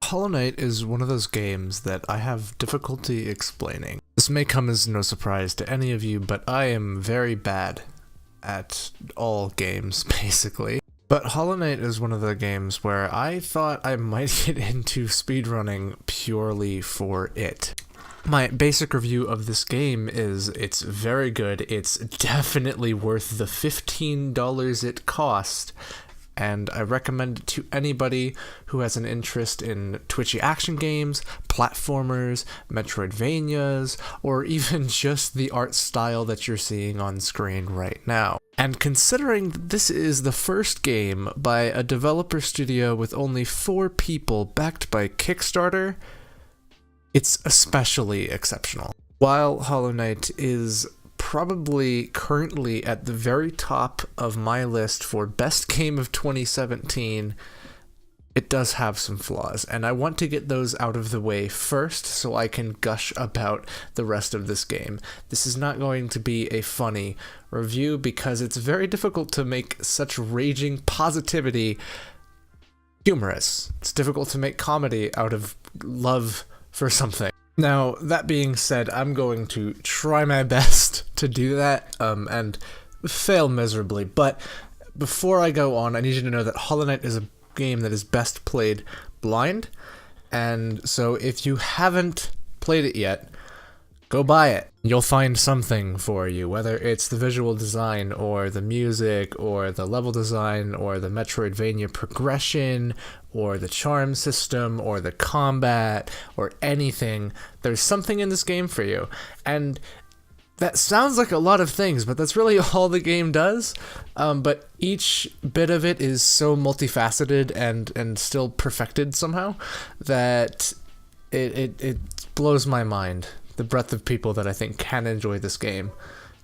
Hollow Knight is one of those games that I have difficulty explaining. This may come as no surprise to any of you, but I am very bad at all games, basically. But Hollow Knight is one of the games where I thought I might get into speedrunning purely for it. My basic review of this game is it's very good, it's definitely worth the $15 it cost, and I recommend it to anybody who has an interest in twitchy action games, platformers, Metroidvanias, or even just the art style that you're seeing on screen right now. And considering this is the first game by a developer studio with only 4 people backed by Kickstarter, it's especially exceptional. While Hollow Knight is probably currently at the very top of my list for best game of 2017, it does have some flaws, and I want to get those out of the way first so I can gush about the rest of this game. This is not going to be a funny review because it's very difficult to make such raging positivity humorous. It's difficult to make comedy out of love for something. Now, that being said, I'm going to try my best to do that, and fail miserably, but before I go on, I need you to know that Hollow Knight is a game that is best played blind, and so if you haven't played it yet, go buy it. You'll find something for you, whether it's the visual design, or the music, or the level design, or the Metroidvania progression, or the charm system, or the combat, or anything. There's something in this game for you. And that sounds like a lot of things, but that's really all the game does. But each bit of it is so multifaceted and still perfected somehow that it blows my mind. The breadth of people that I think can enjoy this game,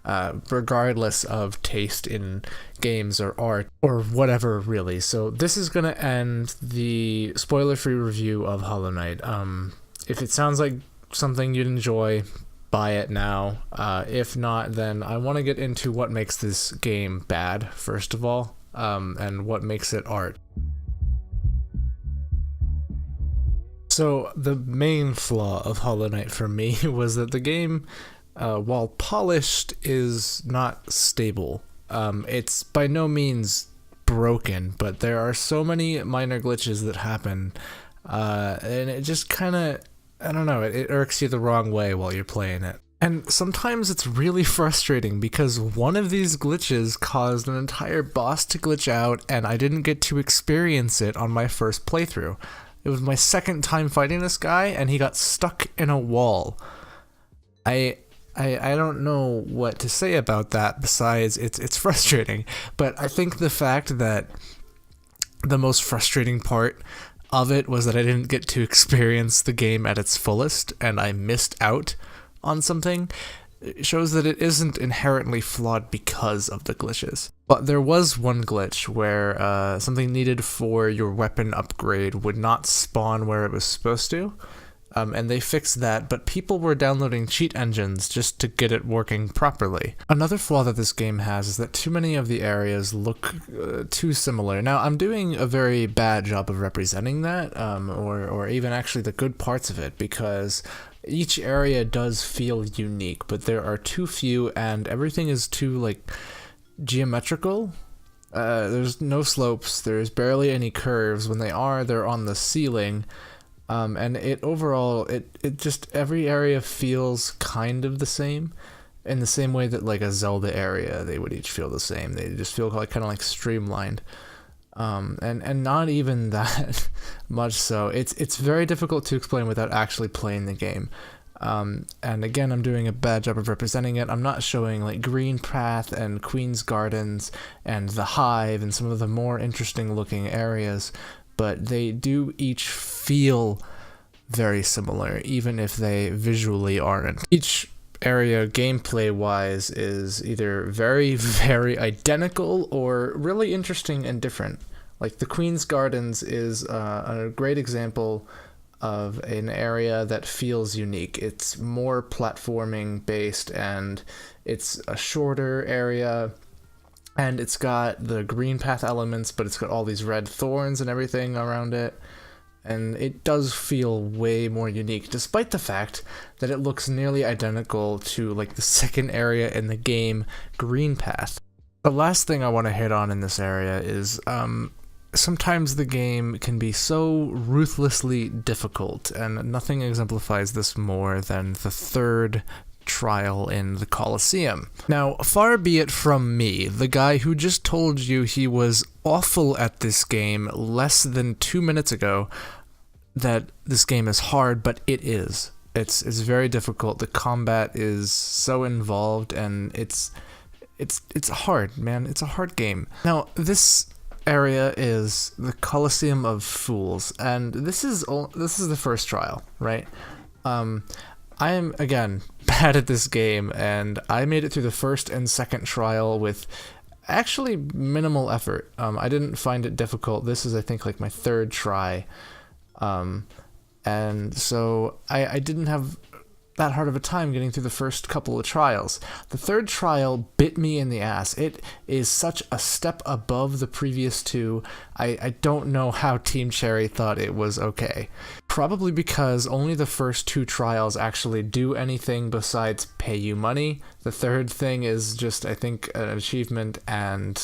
regardless of taste in games or art or whatever, really. So this is going to end the spoiler-free review of Hollow Knight. If it sounds like something you'd enjoy, buy it now. If not, then I want to get into what makes this game bad, first of all, and what makes it art. So the main flaw of Hollow Knight for me was that the game, while polished, is not stable. It's by no means broken, but there are so many minor glitches that happen, and it just kind of, I don't know, it irks you the wrong way while you're playing it. And sometimes it's really frustrating because one of these glitches caused an entire boss to glitch out, and I didn't get to experience it on my first playthrough. It was my second time fighting this guy, and he got stuck in a wall. I don't know what to say about that besides it's frustrating, but I think the fact that the most frustrating part of it was that I didn't get to experience the game at its fullest, and I missed out on something, shows that it isn't inherently flawed because of the glitches. But there was one glitch where something needed for your weapon upgrade would not spawn where it was supposed to, and they fixed that, but people were downloading cheat engines just to get it working properly. Another flaw that this game has is that too many of the areas look too similar. Now, I'm doing a very bad job of representing that, or even actually the good parts of it, because each area does feel unique, but there are too few, and everything is too, like, geometrical. There's no slopes, there's barely any curves. When they are, they're on the ceiling, and overall, it just, every area feels kind of the same, in the same way that, like, a Zelda area, they would each feel the same. They just feel like, kind of like streamlined. And not even that much so. It's very difficult to explain without actually playing the game. And again, I'm doing a bad job of representing it. I'm not showing like Green Path and Queen's Gardens and the Hive and some of the more interesting looking areas, but they do each feel very similar, even if they visually aren't. Each area gameplay wise is either very, very identical or really interesting and different. Like the Queen's Gardens is a great example of an area that feels unique. It's more platforming based, and it's a shorter area, and it's got the green path elements, but it's got all these red thorns and everything around it. and it does feel way more unique, despite the fact that it looks nearly identical to like the second area in the game, Green Path. The last thing I want to hit on in this area is sometimes the game can be so ruthlessly difficult, and nothing exemplifies this more than the third trial in the Colosseum. Now, far be it from me, the guy who just told you he was awful at this game less than 2 minutes ago, that this game is hard, but it is. It's very difficult. The combat is so involved, and it's hard, man. It's a hard game. Now, this area is the Colosseum of Fools, and this is the first trial, right? I am, again, bad at this game, and I made it through the first and second trial with actually minimal effort. I didn't find it difficult. This is, I think, like my third try, and so I didn't have that hard of a time getting through the first couple of trials. The third trial bit me in the ass. It is such a step above the previous two. I don't know how Team Cherry thought it was okay. Probably because only the first two trials actually do anything besides pay you money. The third thing is just, I think, an achievement and,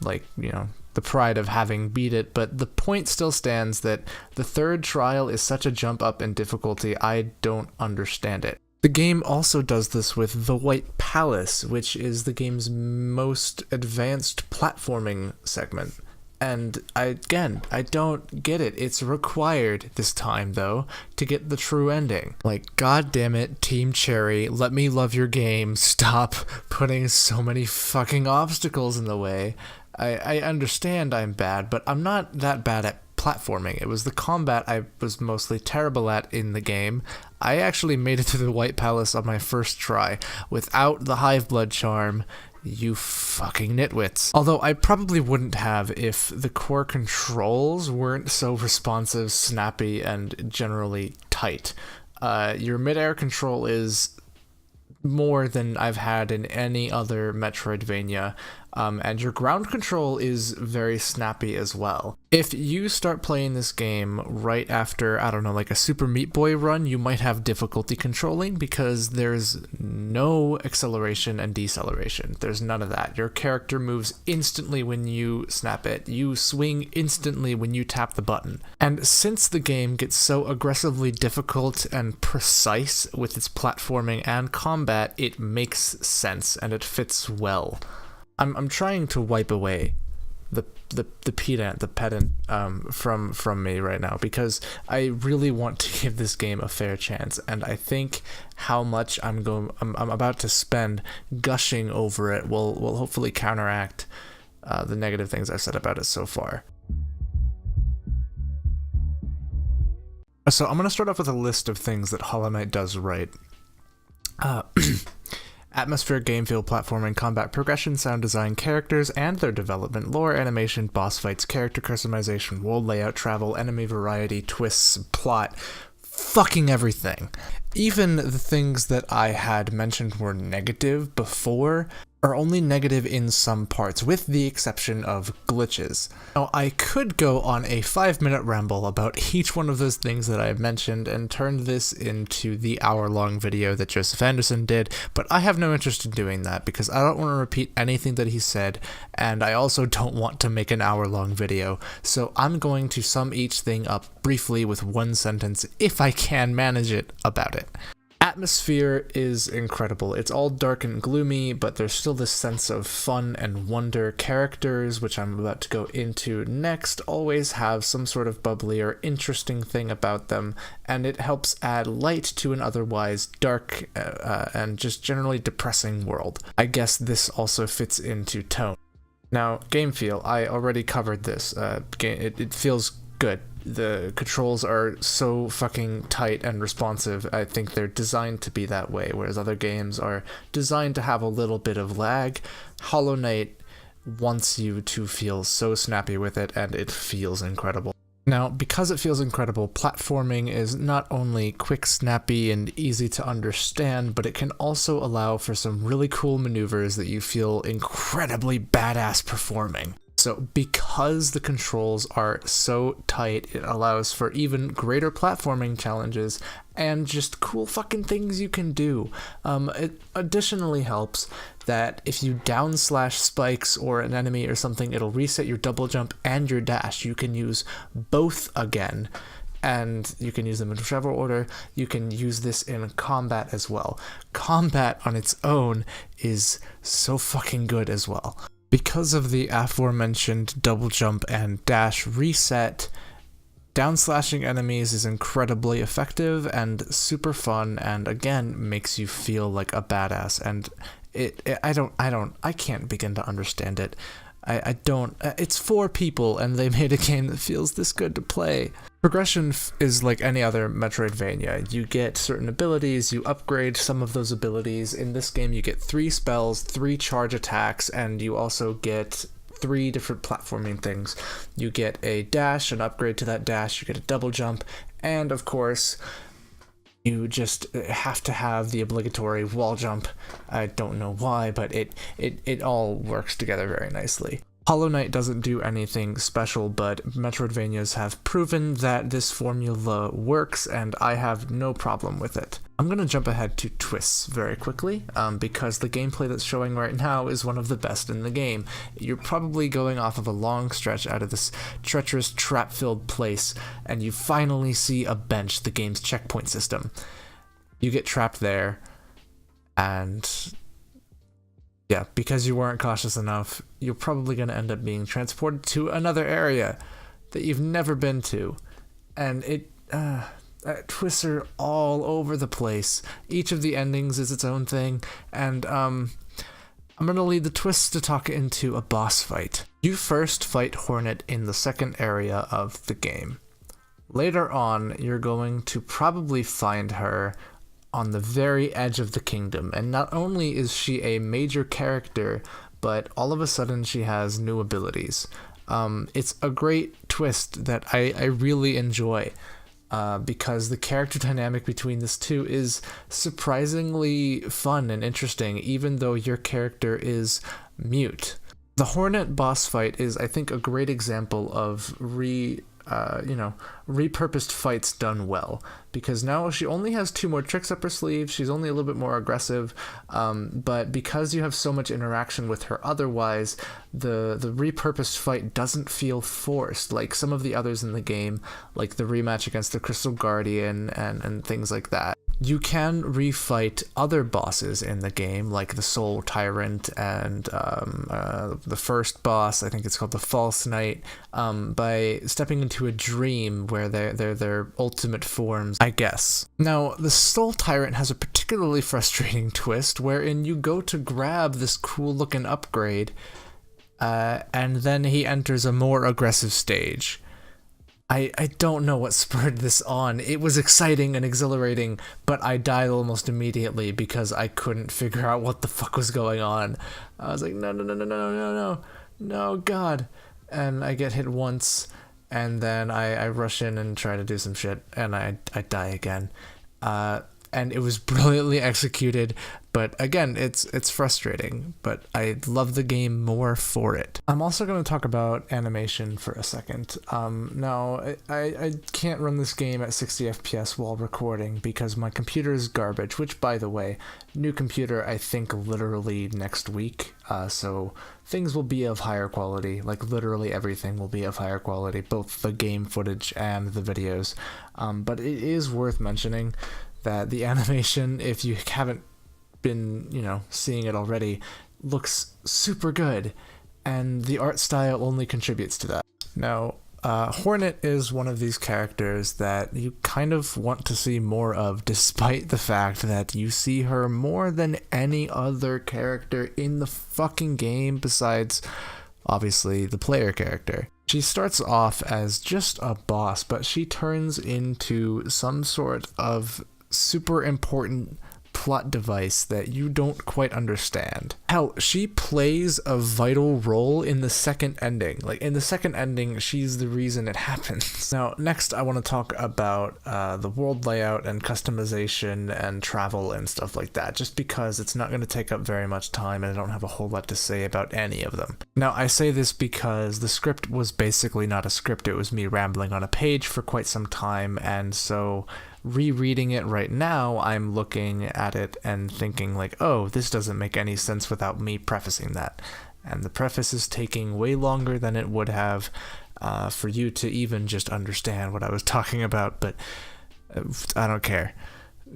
like, you know, the pride of having beat it, but the point still stands that the third trial is such a jump up in difficulty, I don't understand it. The game also does this with the White Palace, which is the game's most advanced platforming segment. And I don't get it. It's required this time, though, to get the true ending. Like, god damn it, Team Cherry, let me love your game. Stop putting so many fucking obstacles in the way. I understand I'm bad, but I'm not that bad at platforming. It was the combat I was mostly terrible at in the game. I actually made it to the White Palace on my first try without the Hive Blood charm. You fucking nitwits. Although I probably wouldn't have if the core controls weren't so responsive, snappy, and generally tight. Your mid-air control is more than I've had in any other Metroidvania, and your ground control is very snappy as well. If you start playing this game right after, I don't know, like a Super Meat Boy run, you might have difficulty controlling because there's no acceleration and deceleration. There's none of that. Your character moves instantly when you snap it. You swing instantly when you tap the button. And since the game gets so aggressively difficult and precise with its platforming and combat, it makes sense and it fits well. I'm trying to wipe away the pedant from me right now because I really want to give this game a fair chance, and I think how much I'm about to spend gushing over it will hopefully counteract the negative things I've said about it so far. So I'm gonna start off with a list of things that Hollow Knight does right. Atmosphere, game feel, platforming, combat progression, sound design, characters and their development, lore, animation, boss fights, character customization, world layout, travel, enemy variety, twists, plot, fucking everything. Even the things that I had mentioned were negative before are only negative in some parts, with the exception of glitches. Now, I could go on a 5-minute ramble about each one of those things that I mentioned and turn this into the hour-long video that Joseph Anderson did, but I have no interest in doing that because I don't want to repeat anything that he said, and I also don't want to make an hour-long video, so I'm going to sum each thing up briefly with one sentence, if I can manage it, about it. Atmosphere is incredible. It's all dark and gloomy, but there's still this sense of fun and wonder. Characters, which I'm about to go into next, always have some sort of bubbly or interesting thing about them, and it helps add light to an otherwise dark and just generally depressing world. I guess this also fits into tone. Now, game feel, I already covered this. It feels good. The controls are so fucking tight and responsive. I think they're designed to be that way, whereas other games are designed to have a little bit of lag. Hollow Knight wants you to feel so snappy with it, and it feels incredible. Now, because it feels incredible, platforming is not only quick, snappy, and easy to understand, but it can also allow for some really cool maneuvers that you feel incredibly badass performing. So because the controls are so tight, it allows for even greater platforming challenges and just cool fucking things you can do. It additionally helps that if you down slash spikes or an enemy or something, it'll reset your double jump and your dash. You can use both again, and you can use them in whichever order. You can use this in combat as well. Combat on its own is so fucking good as well. Because of the aforementioned double jump and dash reset, down slashing enemies is incredibly effective and super fun, and again makes you feel like a badass. And I can't begin to understand it. I don't. It's for people, and they made a game that feels this good to play. Progression is like any other Metroidvania. You get certain abilities, you upgrade some of those abilities. In this game, you get 3 spells, 3 charge attacks, and you also get 3 different platforming things. You get a dash, an upgrade to that dash, you get a double jump, and of course, you just have to have the obligatory wall jump. I don't know why, but it all works together very nicely. Hollow Knight doesn't do anything special, but Metroidvanias have proven that this formula works, and I have no problem with it. I'm going to jump ahead to twists very quickly, because the gameplay that's showing right now is one of the best in the game. You're probably going off of a long stretch out of this treacherous, trap-filled place, and you finally see a bench, the game's checkpoint system. You get trapped there, and yeah, because you weren't cautious enough, you're probably going to end up being transported to another area that you've never been to. And twists are all over the place. Each of the endings is its own thing, and I'm going to lead the twists to talk into a boss fight. You first fight Hornet in the second area of the game. Later on, you're going to probably find her on the very edge of the kingdom, and not only is she a major character, but all of a sudden she has new abilities. It's a great twist that I really enjoy, because the character dynamic between these two is surprisingly fun and interesting, even though your character is mute. The Hornet boss fight is, I think, a great example of repurposed fights done well, because now she only has 2 more tricks up her sleeve. She's only a little bit more aggressive, but because you have so much interaction with her otherwise, the repurposed fight doesn't feel forced like some of the others in the game, like the rematch against the Crystal Guardian and things like that. You can refight other bosses in the game, like the Soul Tyrant and the first boss, I think it's called the False Knight, by stepping into a dream where they're their ultimate forms, I guess. Now, the Soul Tyrant has a particularly frustrating twist wherein you go to grab this cool-looking upgrade, and then he enters a more aggressive stage. I don't know what spurred this on. It was exciting and exhilarating, but I died almost immediately because I couldn't figure out what the fuck was going on. I was like, no, God. And I get hit once, and then I rush in and try to do some shit, and I die again. And it was brilliantly executed, but again, it's frustrating, but I love the game more for it. I'm also going to talk about animation for a second. Now, I can't run this game at 60 FPS while recording because my computer is garbage, which, by the way, new computer, I think, literally next week, so things will be of higher quality, like literally everything will be of higher quality, both the game footage and the videos, but it is worth mentioning that the animation, if you haven't been, seeing it already, looks super good, and the art style only contributes to that. Now, Hornet is one of these characters that you kind of want to see more of, despite the fact that you see her more than any other character in the fucking game besides, obviously, the player character. She starts off as just a boss, but she turns into some sort of super important plot device that you don't quite understand. Hell, she plays a vital role in the second ending. Like, in the second ending, she's the reason it happens. Now, next I want to talk about the world layout and customization and travel and stuff like that, just because it's not going to take up very much time and I don't have a whole lot to say about any of them. Now, I say this because the script was basically not a script, it was me rambling on a page for quite some time, and so rereading it right now, I'm looking at it and thinking like, oh, this doesn't make any sense without me prefacing that. And the preface is taking way longer than it would have for you to even just understand what I was talking about, but I don't care.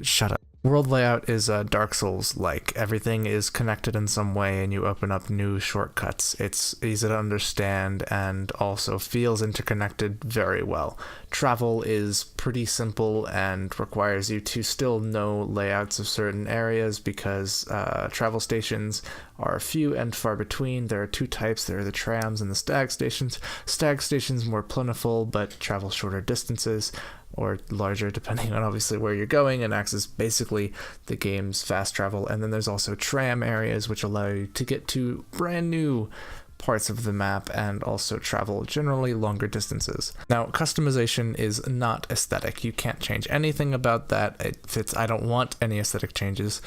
Shut up. World layout is Dark Souls-like. Everything is connected in some way and you open up new shortcuts. It's easy to understand and also feels interconnected very well. Travel is pretty simple and requires you to still know layouts of certain areas because travel stations are few and far between. There are two types. There are the trams and the stag stations. Stag stations more plentiful but travel shorter distances, or larger depending on obviously where you're going, and acts as basically the game's fast travel. And then there's also tram areas which allow you to get to brand new parts of the map and also travel generally longer distances. Now, customization is not aesthetic. You can't change anything about that. I don't want any aesthetic changes.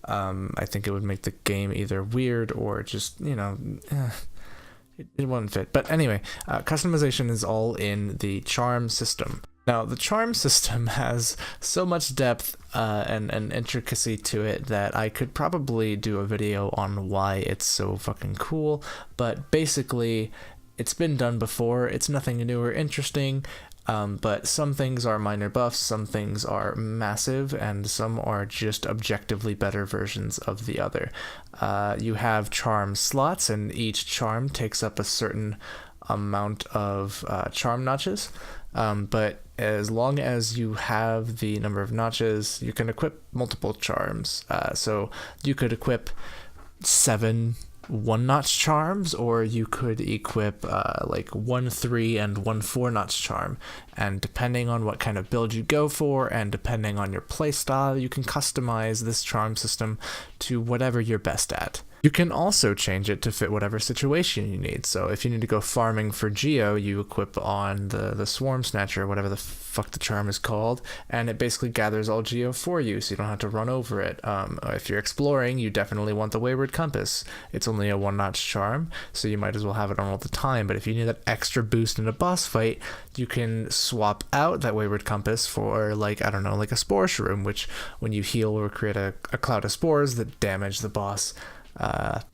I think it would make the game either weird or just, you know, it wouldn't fit. But anyway, customization is all in the charm system. Now, the charm system has so much depth and intricacy to it that I could probably do a video on why it's so fucking cool, but basically, it's been done before. It's nothing new or interesting, but some things are minor buffs, some things are massive, and some are just objectively better versions of the other. You have charm slots, and each charm takes up a certain amount of charm notches, but as long as you have the number of notches, you can equip multiple charms. So you could equip 7 1-notch charms, or you could equip like 1 3 and 1 4-notch charm. And depending on what kind of build you go for, and depending on your playstyle, you can customize this charm system to whatever you're best at. You can also change it to fit whatever situation you need. So if you need to go farming for Geo, you equip on the Swarm Snatcher, whatever the fuck the charm is called, and it basically gathers all Geo for you, so you don't have to run over it. If you're exploring, you definitely want the Wayward Compass. It's only a 1-notch charm, so you might as well have it on all the time, but if you need that extra boost in a boss fight, you can swap out that Wayward Compass for, like, I don't know, like a Spore Shroom, which when you heal will create a cloud of spores that damage the boss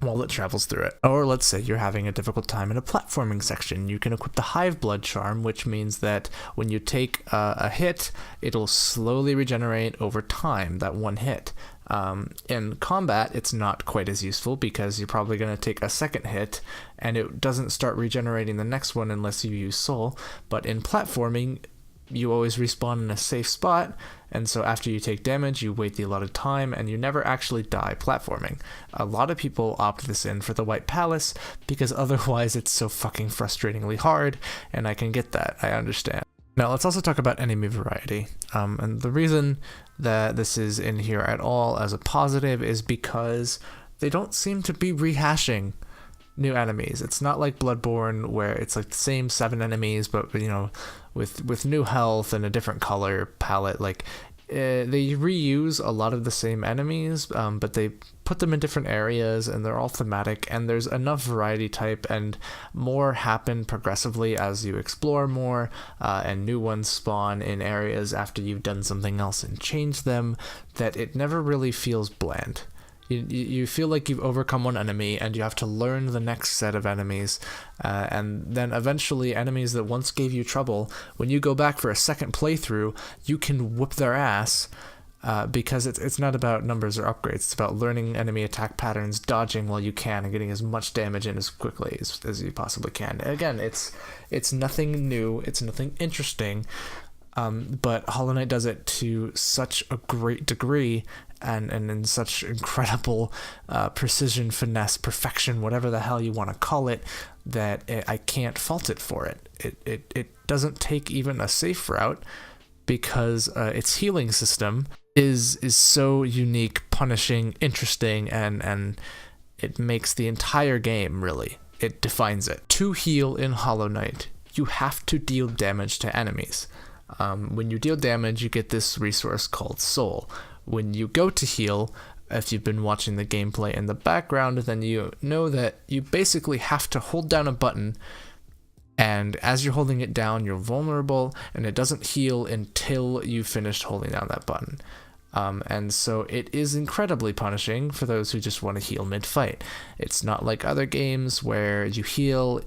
while it travels through it. Or let's say you're having a difficult time in a platforming section. You can equip the Hive Blood charm, which means that when you take a hit, it'll slowly regenerate over time, that one hit. In combat, it's not quite as useful because you're probably going to take a second hit and it doesn't start regenerating the next one unless you use Soul. But in platforming, you always respawn in a safe spot, and so after you take damage, you wait the allotted time, and you never actually die platforming. A lot of people opt this in for the White Palace, because otherwise it's so fucking frustratingly hard, and I can get that, I understand. Now let's also talk about enemy variety, and the reason that this is in here at all as a positive is because they don't seem to be rehashing new enemies. It's not like Bloodborne where it's like the same 7 enemies, but you know, with new health and a different color palette. Like they reuse a lot of the same enemies, but they put them in different areas and they're all thematic, and there's enough variety type, and more happen progressively as you explore more, and new ones spawn in areas after you've done something else and changed them, that it never really feels bland. You feel like you've overcome one enemy and you have to learn the next set of enemies, and then eventually enemies that once gave you trouble, when you go back for a second playthrough, you can whoop their ass, because it's not about numbers or upgrades. It's about learning enemy attack patterns, dodging while you can, and getting as much damage in as quickly as you possibly can. Again, it's nothing new, it's nothing interesting, but Hollow Knight does it to such a great degree, and in such incredible precision, finesse, perfection, whatever the hell you want to call it, that I can't fault it for it. It doesn't take even a safe route, because its healing system is so unique, punishing, interesting, and it makes the entire game, really. It defines it. To heal in Hollow Knight, you have to deal damage to enemies. When you deal damage, you get this resource called Soul. When you go to heal, if you've been watching the gameplay in the background, then you know that you basically have to hold down a button, and as you're holding it down, you're vulnerable, and it doesn't heal until you've finished holding down that button. And so it is incredibly punishing for those who just want to heal mid-fight. It's not like other games where you heal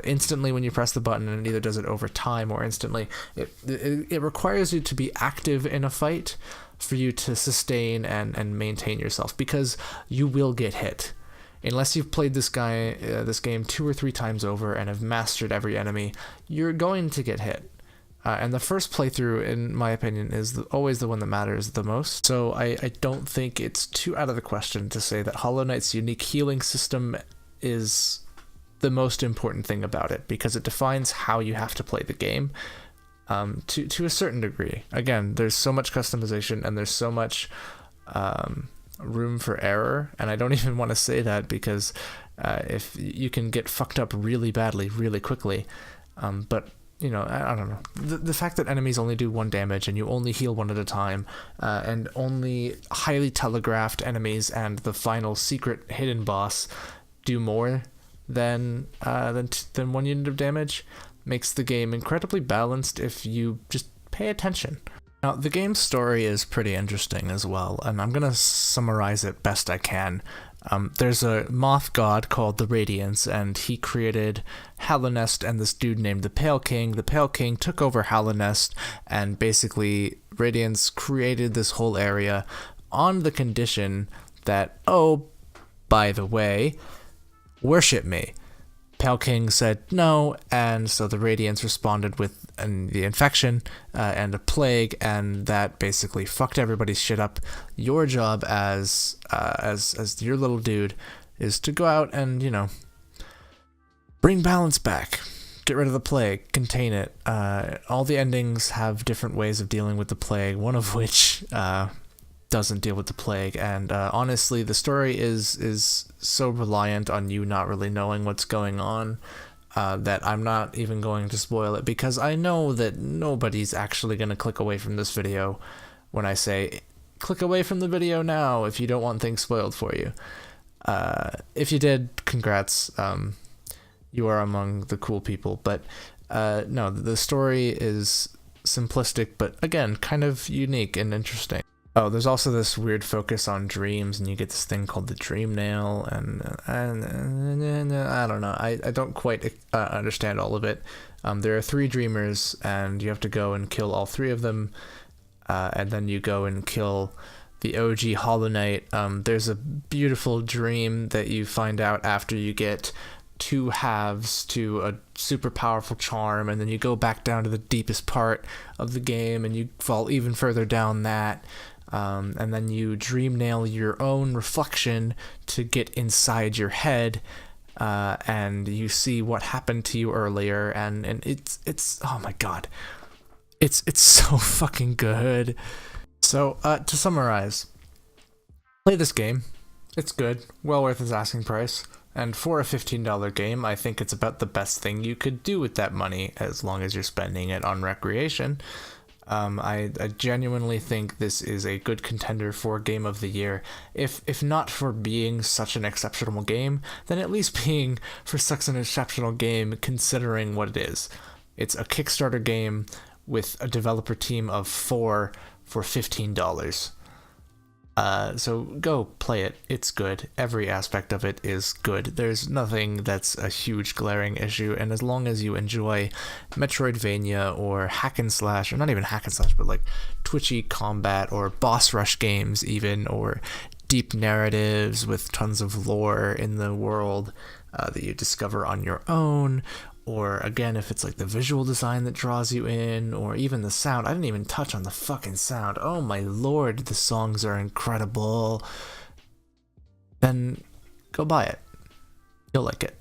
instantly when you press the button, and it either does it over time or instantly. It requires you to be active in a fight for you to sustain and maintain yourself, because you will get hit. Unless you've played this game 2 or 3 times over and have mastered every enemy, you're going to get hit. And the first playthrough, in my opinion, is always the one that matters the most. So I don't think it's too out of the question to say that Hollow Knight's unique healing system is the most important thing about it, because it defines how you have to play the game to a certain degree. Again, there's so much customization and there's so much room for error, and I don't even want to say that because if you can get fucked up really badly really quickly, but you know, I don't know. The fact that enemies only do 1 damage and you only heal 1 at a time, and only highly telegraphed enemies and the final secret hidden boss do more than 1 unit of damage makes the game incredibly balanced if you just pay attention. Now, the game's story is pretty interesting as well, and I'm gonna summarize it best I can. There's a moth god called the Radiance, and he created Hallownest and this dude named the Pale King. The Pale King took over Hallownest, and basically Radiance created this whole area on the condition that, oh, by the way, worship me. Pale King said no, and so the Radiance responded with the infection and a plague, and that basically fucked everybody's shit up. Your job as your little dude is to go out and, you know, bring balance back, get rid of the plague, contain it. All the endings have different ways of dealing with the plague, one of which doesn't deal with the plague, and honestly, the story is so reliant on you not really knowing what's going on that I'm not even going to spoil it, because I know that nobody's actually going to click away from this video when I say click away from the video now if you don't want things spoiled for you. If you did, congrats, you are among the cool people, but no, the story is simplistic, but again, kind of unique and interesting. Oh, there's also this weird focus on dreams, and you get this thing called the dream nail, and I don't know. I don't quite understand all of it. There are 3 dreamers, and you have to go and kill all 3 of them, and then you go and kill the OG Hollow Knight. There's a beautiful dream that you find out after you get 2 halves to a super powerful charm, and then you go back down to the deepest part of the game, and you fall even further down that. And then you dream nail your own reflection to get inside your head, and you see what happened to you earlier, and it's oh my god, it's so fucking good. So to summarize, play this game. It's good, well worth its asking price, and for a $15 game, I think it's about the best thing you could do with that money, as long as you're spending it on recreation. I genuinely think this is a good contender for Game of the Year, if not for being such an exceptional game, then at least being for such an exceptional game considering what it is. It's a Kickstarter game with a developer team of 4 for $15. So go play it. It's good. Every aspect of it is good. There's nothing that's a huge glaring issue, and as long as you enjoy Metroidvania or hack and slash, or not even hack and slash, but like twitchy combat or boss rush games even, or deep narratives with tons of lore in the world that you discover on your own, or again, if it's like the visual design that draws you in, or even the sound. I didn't even touch on the fucking sound. Oh my lord, the songs are incredible. Then go buy it. You'll like it.